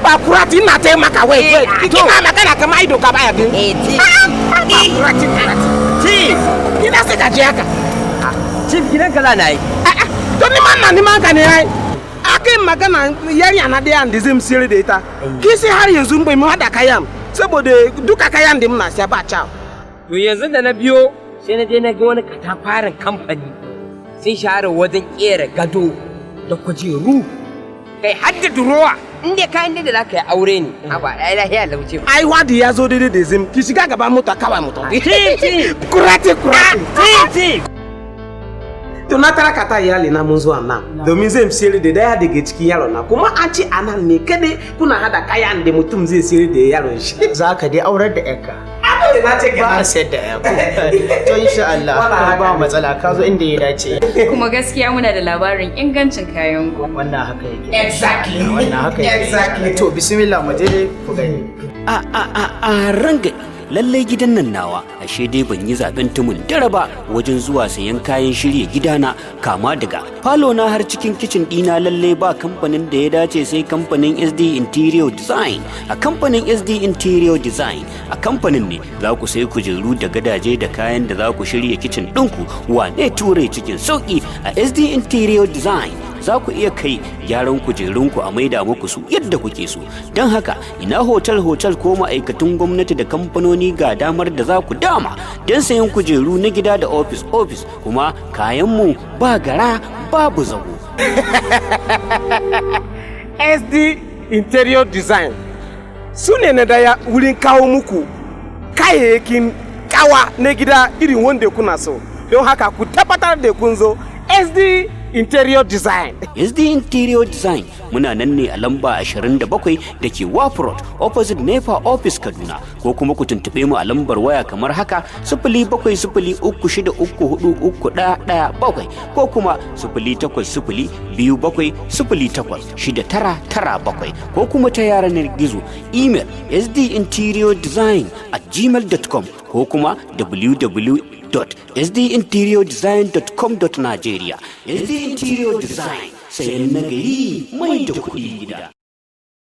ba kurati na taimaka wai kina magana kamar ido ka baya din ba kurati chief kina sai ka je haka chief gidan kaza na yi to ni man ka ne ai akai magana yarinya na da ande zai msire da ita kisi har yanzu bai mu hada kayan saboda duka kayan da muna sai ba cha to yanzu da na biyo sai na je na ga wani katafaren kamfani sun shahara wajen kera gado da kujeru kai har da durowa inda kayan da za ka yi aure ne a ba ɗaya lahiya lauce ai wadi ya zo daidai da zim ki shiga gaban mota kawai mota kurati to na tara kata iyali na mun zuwa nan domin zai siyar da daya daga cikin yaron na kuma an ce anan ne kada kuna hada kayan da mutum zai siyar da yaron shi za ka dai aurar da yarka na ce ba a sayar da yarku to insha Allah ba matsala ka zo inda ya dace kuma gaskiya muna da labarin ingancin kayan ku wannan haka yake exactly wannan haka yake exactly to bismillah mu je ku gani a ranga lallai gidan nan nawa ashe dai ban yi zaben tumun dare ba wajen zuwa sayan kayan shirya gidana kama daga falo na har cikin kicin dina lallai ba kamfanin da ya dace sai kamfanin SD Interior Design a kamfanin SD Interior Design a kamfanin ne za ku sai kujeru da gadaje da kayan da za ku shirya kicin ɗinku wane ture cikin sauki a SD Interior Design za ku iya kai gyaran kujerunku a maida muku su yadda kuke so don haka ina hotel ko ma'aikatan gwamnati da kamfanoni ga damar da za ku dama don sayan kujeru na gida da office kuma kayanmu ba gara babu zago SD Interior Design su ne na daya wurin kawo muku kayayyakin kawa na gida irin wanda kuna so don haka ku tabbatar da kun zo SD Interior Design. SD Interior Design muna nan ne a lamba 27 da ke Wharf Road opposite NEPA office Kaduna ko kuma ku tuntube mu a lambar waya kamar haka 0703634117 ko kuma 0802708697 ko kuma ta yanar gizo email sdinteriordesign@gmail.com ko kuma www.sdinteriordesign.com.nigeria. SD Interior Design sayan nagari mai da kuɗi gida.